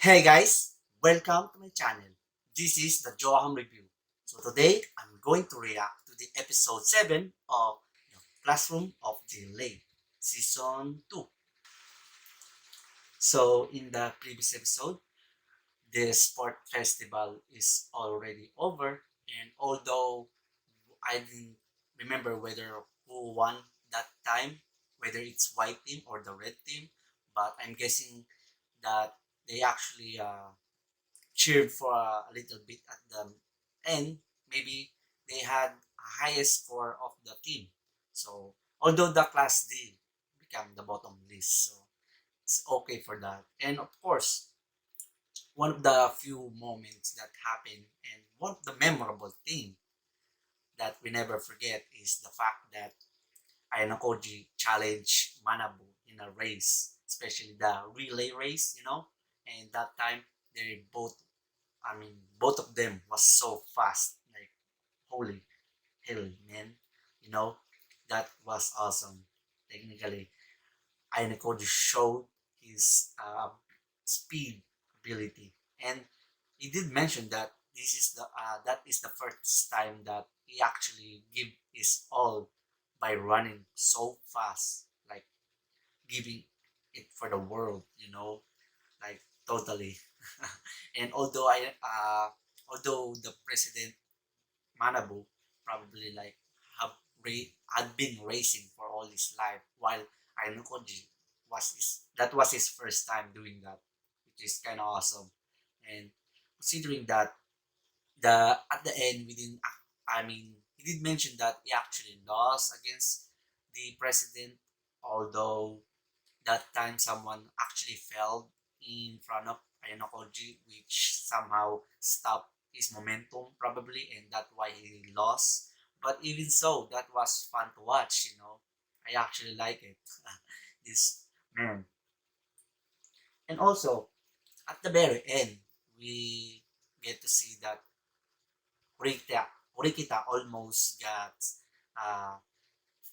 Hey guys, welcome to my channel. This is the Joaham Review. So today I'm going to react to the episode 7 of the Classroom of Delay, Season 2. So in the previous episode, the sport festival is already over, and although I didn't remember whether who won that time, whether it's white team or the red team, but I'm guessing that they actually cheered for a little bit at the end. Maybe they had a highest score of the team. So although the class D become the bottom list, so it's okay for that. And of course, one of the few moments that happened and one of the memorable thing that we never forget is the fact that Ayanokoji challenged Manabu in a race, especially the relay race, and that time they both both of them was so fast. Like, holy hell, man. You know, that was awesome. Technically, Aineko just showed his speed ability. And he did mention that that is the first time that he actually give his all by running so fast, like giving it for the world, like totally. And although the president Manabu probably like had been racing for all his life, while Ainukoji was his first time doing that, which is kind of awesome. And considering that the at the end we didn't, he did mention that he actually lost against the president, although that time someone actually fell in front of Ayanokoji, which somehow stopped his momentum probably, and that's why he lost. But even so, that was fun to watch. I actually like it. This man. And also, at the very end, we get to see that Rikita, Rikita almost got uh,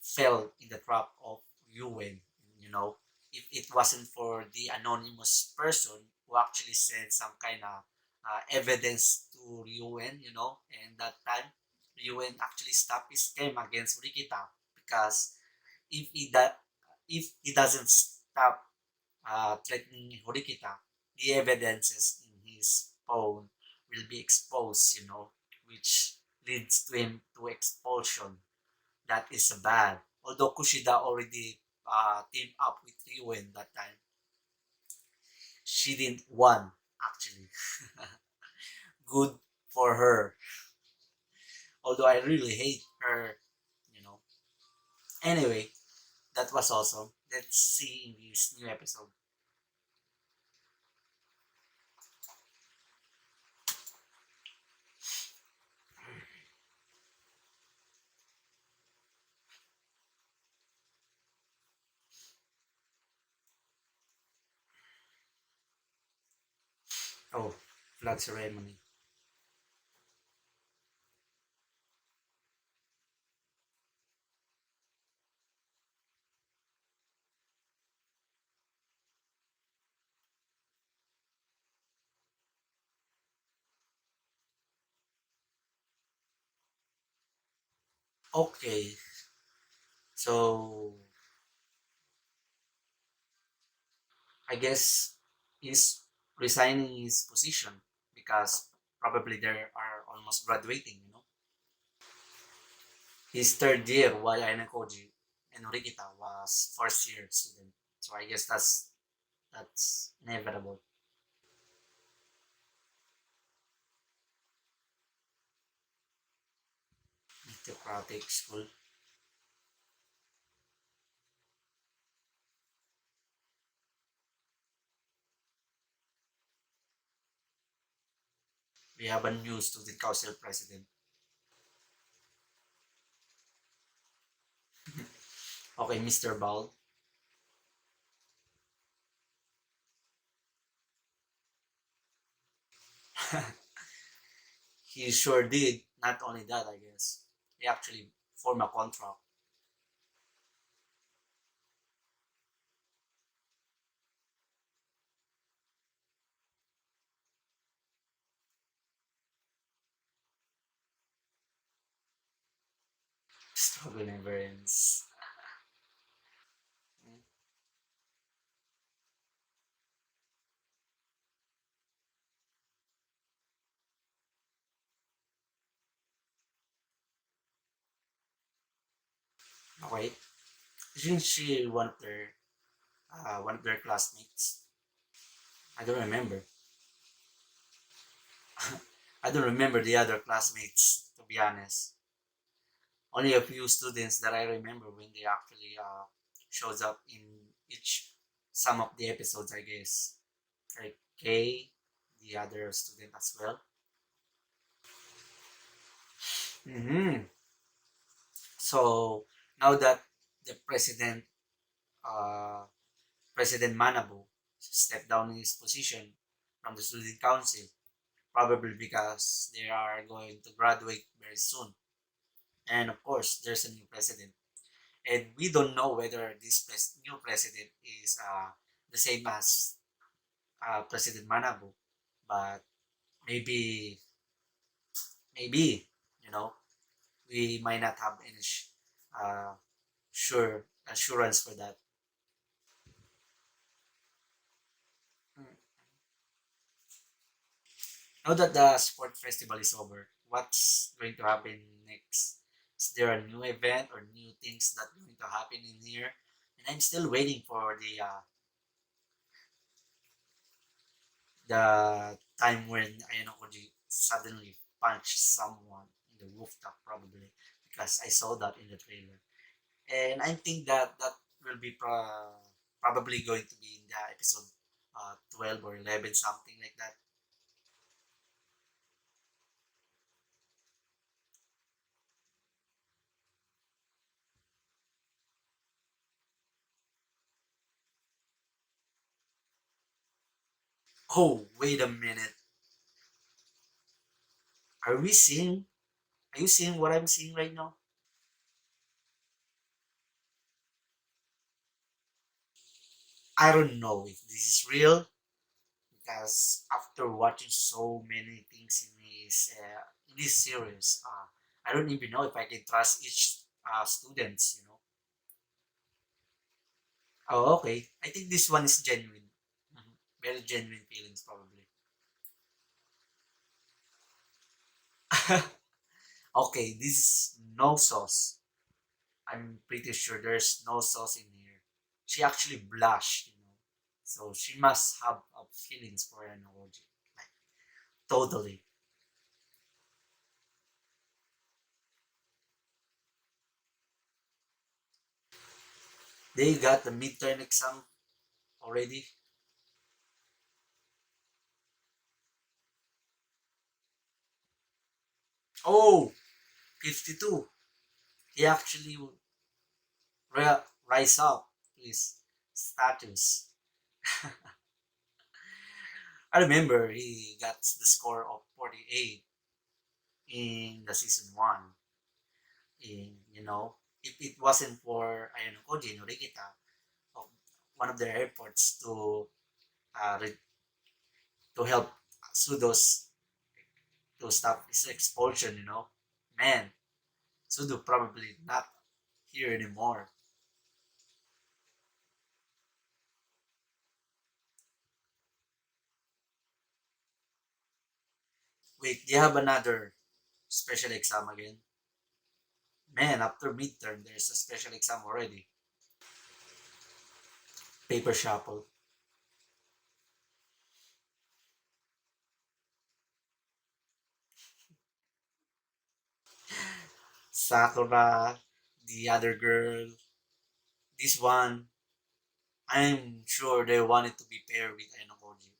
fell in the trap of Yuen. You know, if it wasn't for the anonymous person who actually sent some kind of evidence to Yuen, and that time Yuen actually stopped his game against Rikita because if he that if he doesn't stop threatening Rikita, the evidences in his phone will be exposed, which leads to him to expulsion. That is bad. Although Kushida already teamed up with Ryuen that time, she didn't won actually. Good for her. Although I really hate her, you know. Anyway, that was awesome. Let's see in this new episode. Oh, flag ceremony. Okay, so I guess he's resigning his position because probably they are almost graduating. His third year while Ainakoji and Rikita was first year student. So I guess that's inevitable. Theocratic school. We have a new student council president. Okay, Mr. Ball. He sure did. Not only that, I guess. He actually formed a contract. Struggle never ends. Mm. Okay. Isn't she one of their classmates? I don't remember. I don't remember the other classmates, to be honest. Only a few students that I remember when they actually shows up in each some of the episodes, I guess. Like Kay, the other student as well. Hmm. So now that the uh, President Manabu, stepped down in his position from the student council, probably because they are going to graduate very soon. And of course, there's a new president. And we don't know whether this new president is the same as President Manabu, but maybe, maybe, you know, we might not have any uh, sure assurance for that. Mm. Now that the sport festival is over, what's going to happen next? Is there a new event or new things that going to happen in here? And I'm still waiting for the time when Ayano Koji suddenly punched someone in the rooftop, probably because I saw that in the trailer, and I think that that will be probably going to be in the episode 12 or 11, something like that. Oh, wait a minute. Are we seeing? Are you seeing what I'm seeing right now? I don't know if this is real because after watching so many things in this series, I don't even know if I can trust each students. You know. Oh, okay. I think this one is genuine. Mhm. Very genuine feelings, probably. Okay, this is no sauce. I'm pretty sure there's no sauce in here. She actually blushed, you know. So she must have feelings for an orgy. Like, totally. They got the midterm exam already. Oh, 52. He actually rise up to his status. I remember he got the score of 48 in the season 1. In, you know, if it wasn't for Ayano Koji no Rikita of one of their efforts uh, to help Sudos to stop his expulsion, you know, man, Sudo probably not here anymore. Wait, do you have another special exam again? Man, after midterm, there's a special exam already. Paper shuffle. Sakura, the other girl, this one, I'm sure they wanted to be paired with Enomoji.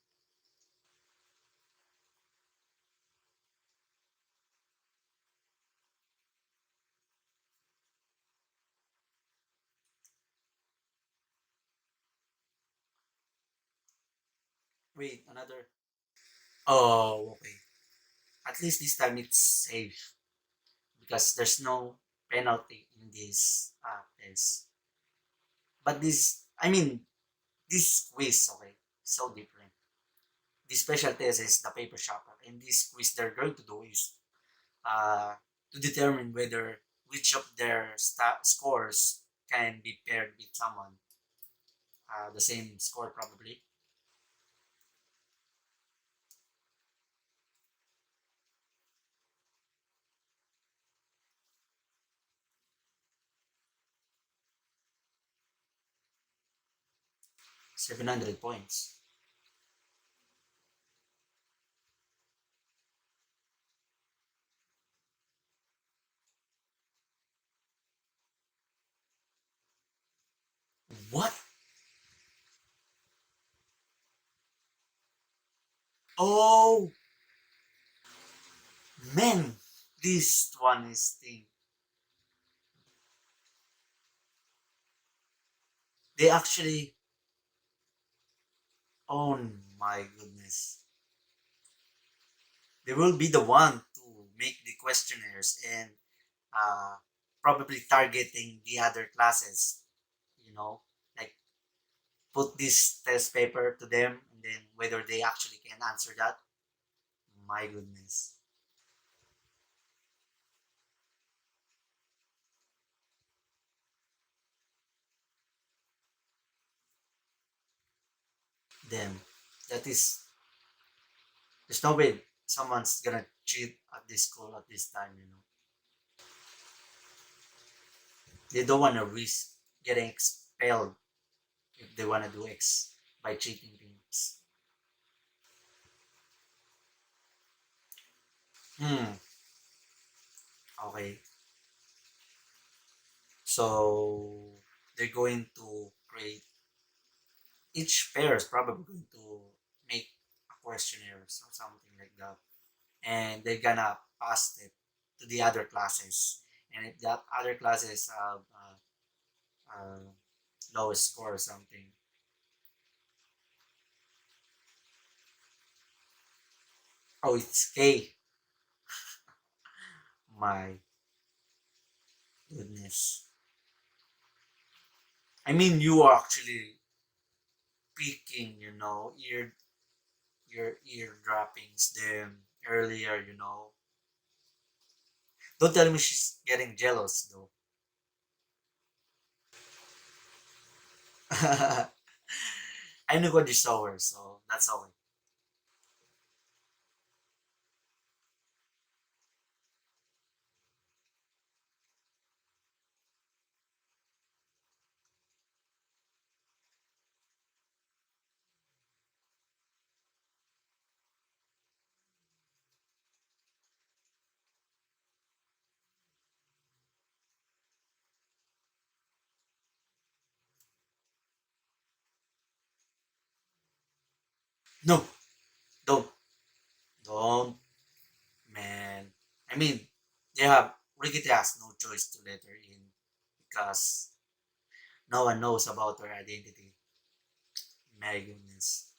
Wait, another. Oh, okay. At least this time it's safe because there's no penalty in this test. But this, I mean, this quiz, okay, so different. The special test is the paper shuffle, and this quiz they're going to do is uh, to determine whether which of their scores can be paired with someone. The same score probably. 700 points. What? Oh, man. This one is thing. They actually, oh my goodness. They will be the one to make the questionnaires and uh, probably targeting the other classes, you know, like put this test paper to them and then whether they actually can answer that. My goodness. Them. That is, there's no way someone's gonna cheat at this school at this time, you know. They don't want to risk getting expelled if they want to do X by cheating things. Hmm. Okay. So they're going to create, each pair is probably going to make a questionnaire or something like that, and they're gonna pass it to the other classes. And if that other classes have lowest score or something, oh, it's K. My goodness. I mean, you are actually picking, you know, your ear droppings them earlier, you know. Don't tell me she's getting jealous though. I knew what you saw her, so that's all. No, don't, don't, man. I mean, they have Ricky has no choice to let her in because no one knows about her identity. My goodness.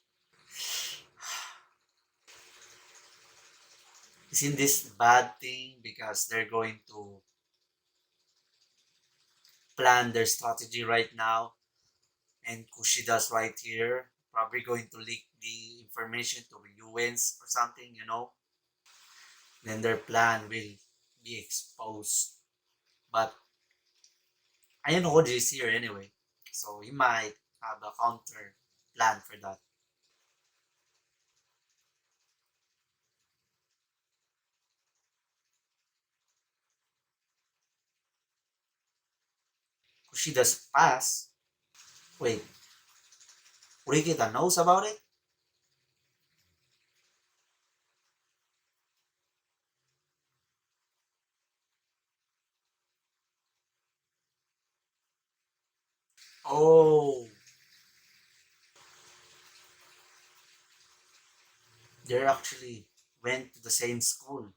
Isn't this bad thing because they're going to plan their strategy right now and Kushida's right here, probably going to leak the information to UNs or something, you know, then their plan will be exposed. But I know Koji is here anyway, so he might have a counter plan for that. Kushida's pass. Wait, Rikita knows about it? Oh, they actually went to the same school.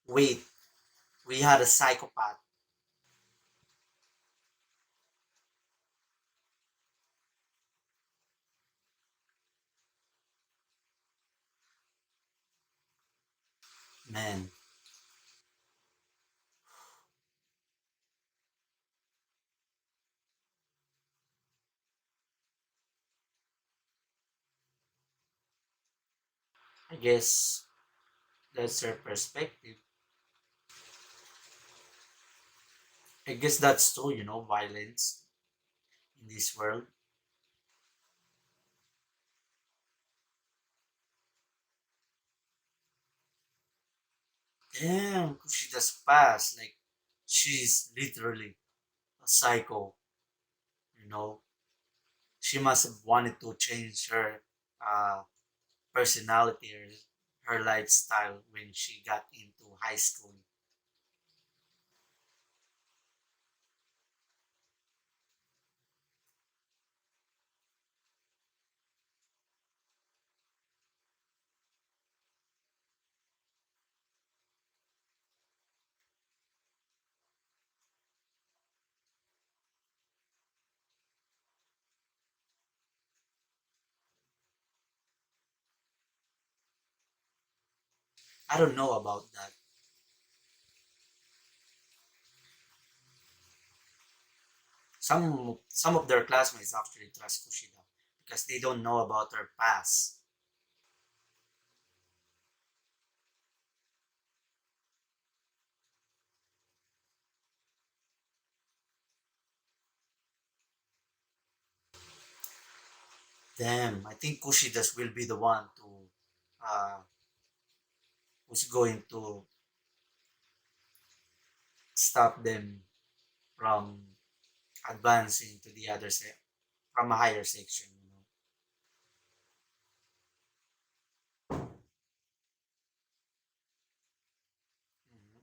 Wait, we had a psychopath. Man, I guess that's her perspective. I guess that's true, violence in this world. Damn, Kushida's past, like, she's literally a psycho, you know. She must have wanted to change her uh, personality or her lifestyle when she got into high school. I don't know about that. Some of their classmates actually trust Kushida because they don't know about her past. Damn, I think Kushidas will be the one to who's going to stop them from advancing to the other from a higher section. Mhm.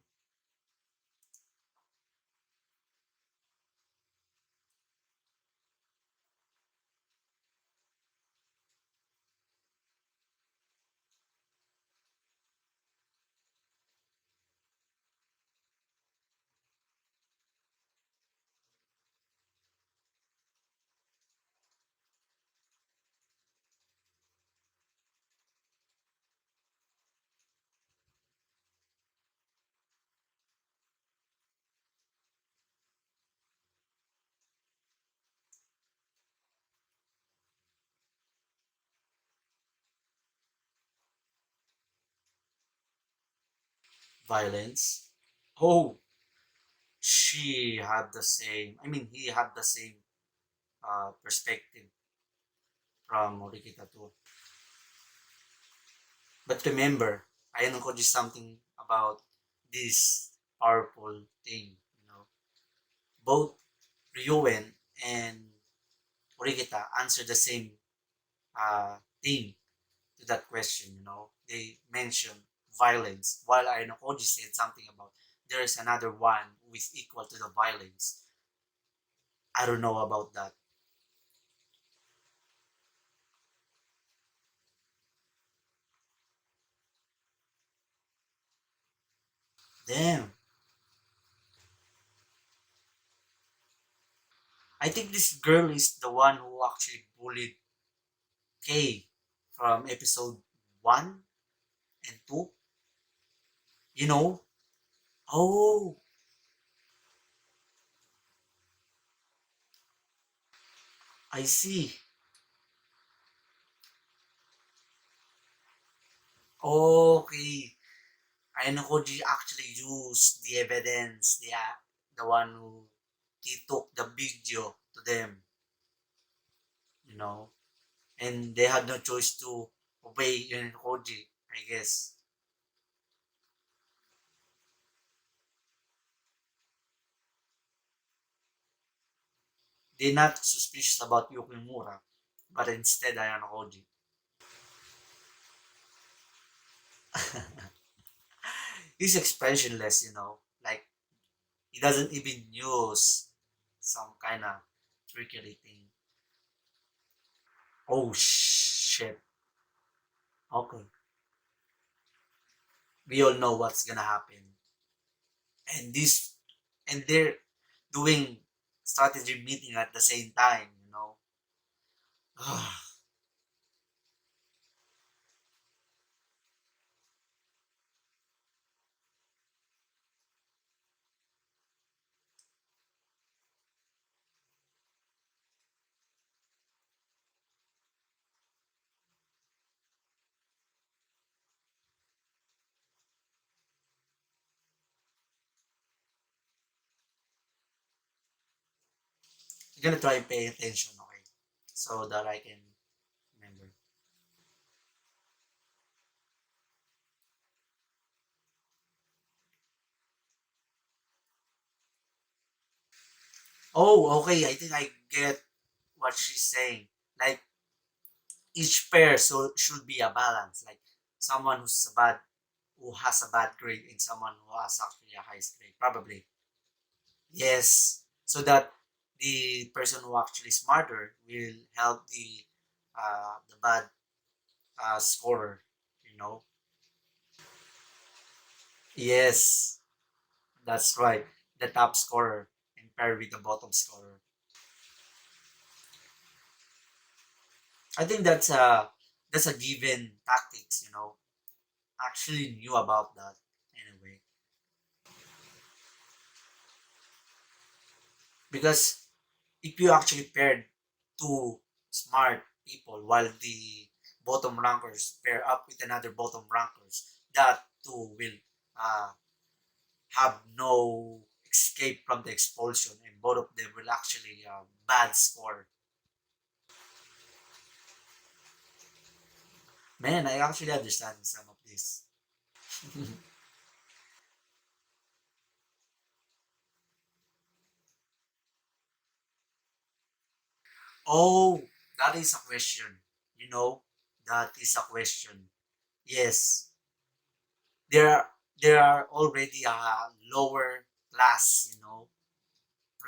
Violence. Oh, she had the same. I mean, he had the same perspective from Morikita too. But remember, I know just something about this powerful thing. Both Ryuen and Morikita answer the same thing to that question. They mentioned violence, while Ainokoji said something about there is another one who is equal to the violence. I don't know about that. Damn. I think this girl is the one who actually bullied Kay from episode 1 and 2. You know? Oh, I see. Okay. Ainokoji actually used the evidence, the one who he took the video to them, you know, and they had no choice to obey Ainokoji, I guess. They're not suspicious about Yukimura, but instead Ainokoji. He's expressionless, like he doesn't even use some kind of trickery thing. Oh shit. Okay. We all know what's gonna happen. and this and they're doing strategy meeting at the same time, you know. I'm gonna try and pay attention, okay, so that I can remember. Oh, okay, I think I get what she's saying. Like each pair so should be a balance. Like someone who has a bad grade and someone who has actually a high grade. Probably. Yes. So that the person who actually smarter will help the bad scorer, you know. Yes, that's right. The top scorer and pair with the bottom scorer. I think that's a given tactics, you know. Actually knew about that anyway. Because if you actually paired two smart people while the bottom rankers pair up with another bottom rankers, that two will uh, have no escape from the expulsion, and both of them will actually bad score. Man, I actually understand some of this. Oh, that is a question. You know, that is a question. Yes, there are already a lower class. You know,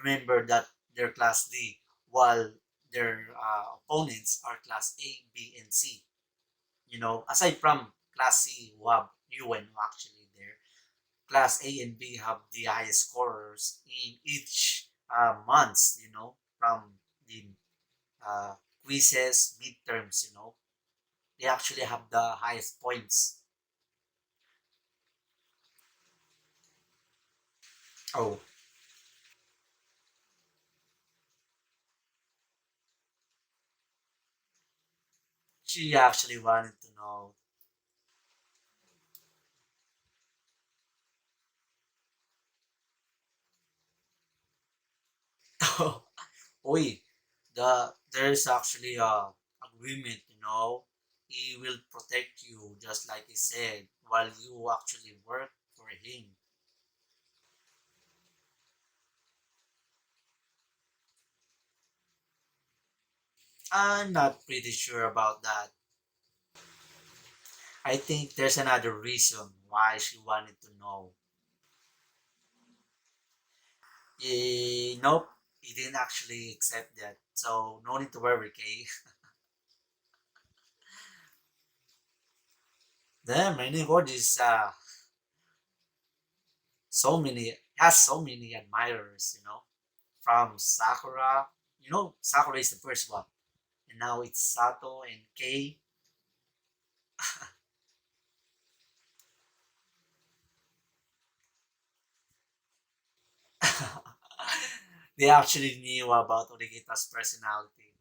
remember that they're class D, while their opponents are class A, B, and C. You know, aside from class C, who have UN who actually there, class A and B have the highest scorers in each months. You know, from the uh, quizzes, midterms. You know, they actually have the highest points. Oh, she actually wanted to know. Oi, there's actually a agreement, you know. He will protect you just like he said while you actually work for him. I'm not pretty sure about that. I think there's another reason why she wanted to know. Nope, he didn't actually accept that. So no need to worry, Kay. Damn, my new god is has so many admirers, you know. From Sakura, you know, Sakura is the first one, and now it's Sato and Kei. They actually knew about Origita's personality.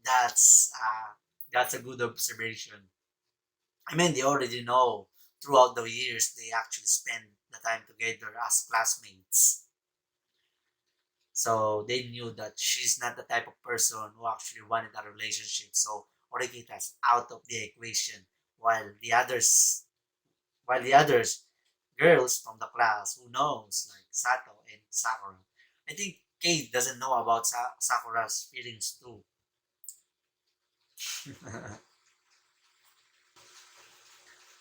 That's uh, that's a good observation. I mean, they already know throughout the years they actually spend the time together as classmates. So they knew that she's not the type of person who actually wanted a relationship. So Origita's out of the equation, while the others girls from the class who knows like Sato and Sakura. I think Kate doesn't know about Sakura's feelings too.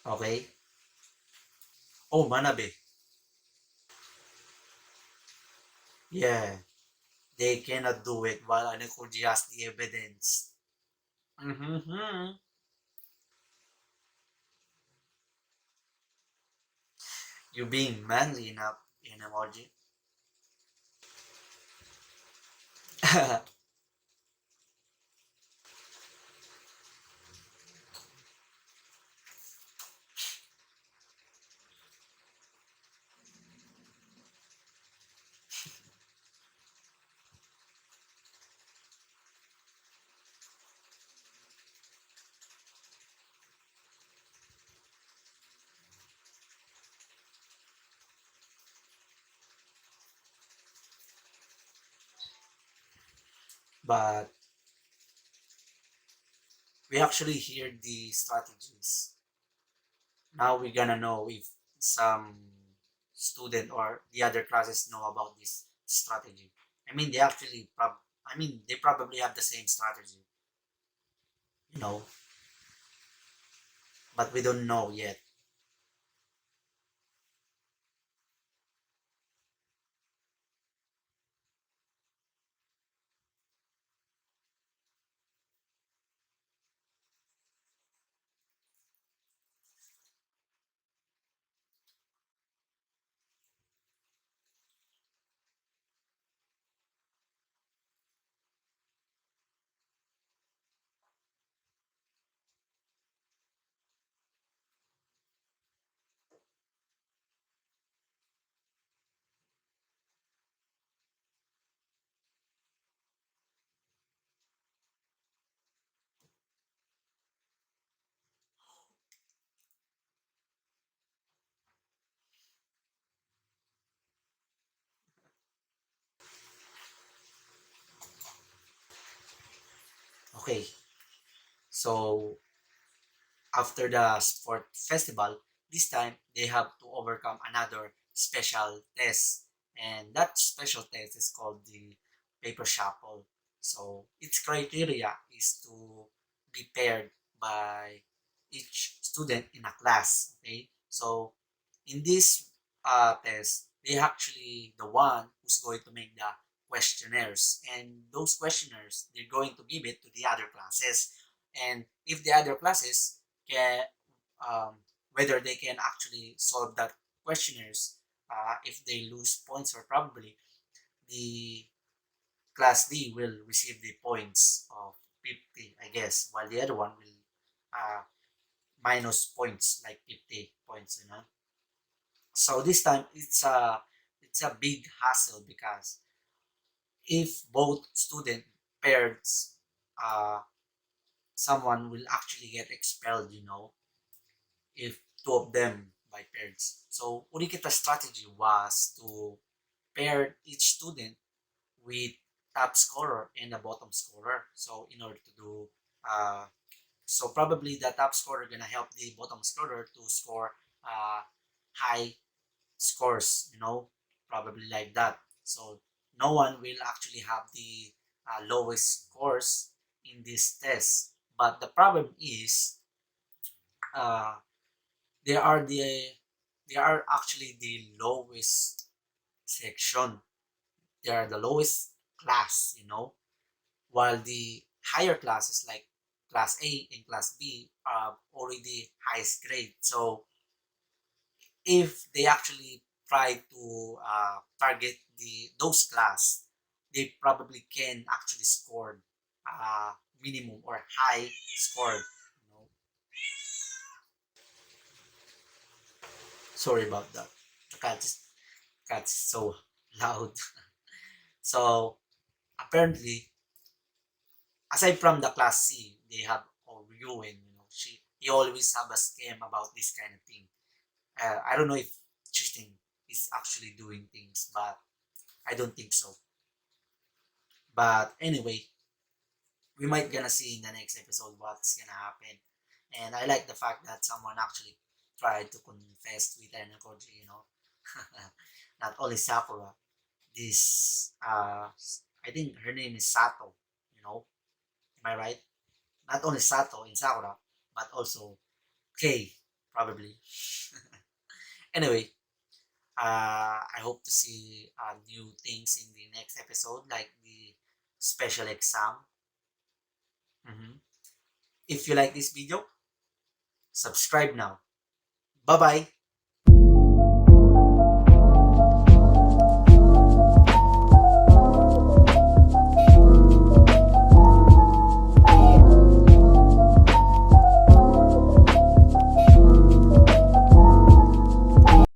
Okay. Oh, Manabe. Yeah, they cannot do it while Anekoji has the evidence. Mm-hmm. You being manly enough, you an emoji. But we actually hear the strategies. Now we're gonna know if some student or the other classes know about this strategy. I mean, they probably have the same strategy, you know, but we don't know yet. Okay, so after the sport festival, this time they have to overcome another special test. And that special test is called the paper shuffle. So its criteria is to be paired by each student in a class. Okay, so in this test, they actually the one who's going to make the questionnaires, and those questionnaires they're going to give it to the other classes. And if the other classes can um, whether they can actually solve that questionnaires, if they lose points, or probably the class D will receive the points of 50, I guess, while the other one will uh, minus points like 50 points, you know. So this time it's a big hassle because if both student pairs, uh, someone will actually get expelled, you know, if two of them by pairs. So Urikita's strategy was to pair each student with top scorer and the bottom scorer. So in order to do so probably the top scorer gonna help the bottom scorer to score high scores, you know, probably like that. So no one will actually have the lowest scores in this test. But the problem is uh, they are actually the lowest section. They are the lowest class, you know, while the higher classes like class A and class B are already highest grade. So if they actually try to target those class, they probably can actually score minimum or high score. You know? Sorry about that. The cat's so loud. So apparently, aside from the class C, they have Ryuen. You know, he always have a scam about this kind of thing. I don't know if cheating is actually doing things, but I don't think so. But anyway, we might gonna see in the next episode what's gonna happen. And I like the fact that someone actually tried to confess Twitter and Koji, you know. Not only Sakura. This I think her name is Sato, you know. Am I right? Not only Sato in Sakura, but also Kei, probably. Anyway, I hope to see new things in the next episode, like the special exam. Mhm. If you like this video, subscribe now. Bye bye.